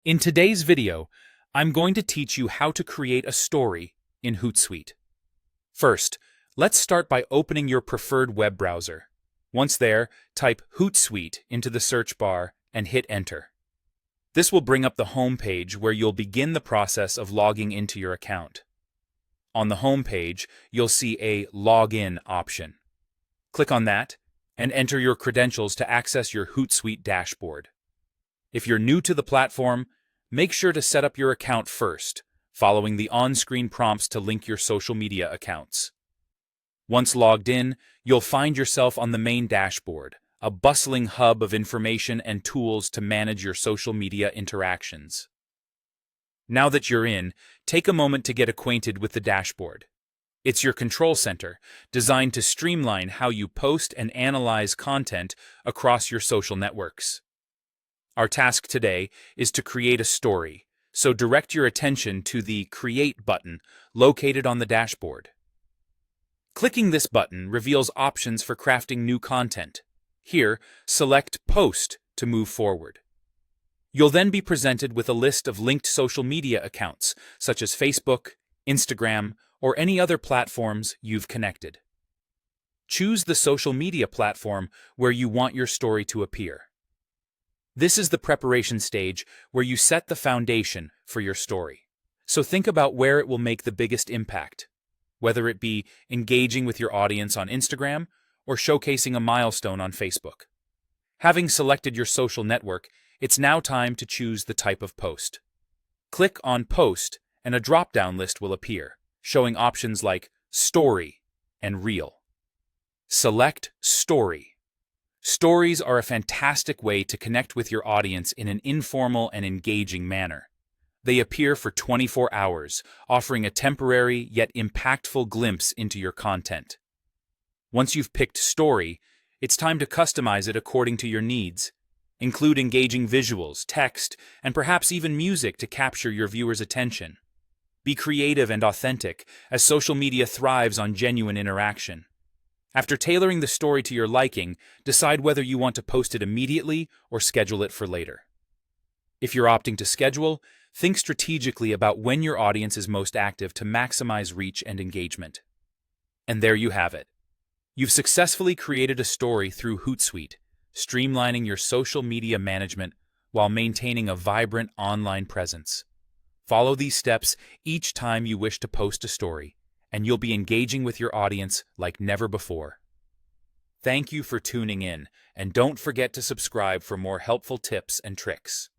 In today's video, I'm going to teach you how to create a story in Hootsuite. First, let's start by opening your preferred web browser. Once there, type Hootsuite into the search bar and hit enter. This will bring up the home page where you'll begin the process of logging into your account. On the home page, you'll see a Login option. Click on that and enter your credentials to access your Hootsuite dashboard. If you're new to the platform, make sure to set up your account first, following the on-screen prompts to link your social media accounts. Once logged in, you'll find yourself on the main dashboard, a bustling hub of information and tools to manage your social media interactions. Now that you're in, take a moment to get acquainted with the dashboard. It's your control center, designed to streamline how you post and analyze content across your social networks. Our task today is to create a story, so direct your attention to the Create button located on the dashboard. Clicking this button reveals options for crafting new content. Here, select Post to move forward. You'll then be presented with a list of linked social media accounts, such as Facebook, Instagram, or any other platforms you've connected. Choose the social media platform where you want your story to appear. This is the preparation stage where you set the foundation for your story. So think about where it will make the biggest impact, whether it be engaging with your audience on Instagram or showcasing a milestone on Facebook. Having selected your social network, it's now time to choose the type of post. Click on Post and a drop-down list will appear, showing options like Story and Reel. Select Story. Stories are a fantastic way to connect with your audience in an informal and engaging manner. They appear for 24 hours, offering a temporary yet impactful glimpse into your content. Once you've picked Story, it's time to customize it according to your needs. Include engaging visuals, text, and perhaps even music to capture your viewers' attention. Be creative and authentic, as social media thrives on genuine interaction. After tailoring the story to your liking, decide whether you want to post it immediately or schedule it for later. If you're opting to schedule, think strategically about when your audience is most active to maximize reach and engagement. And there you have it. You've successfully created a story through Hootsuite, streamlining your social media management while maintaining a vibrant online presence. Follow these steps each time you wish to post a story, and you'll be engaging with your audience like never before. Thank you for tuning in, and don't forget to subscribe for more helpful tips and tricks.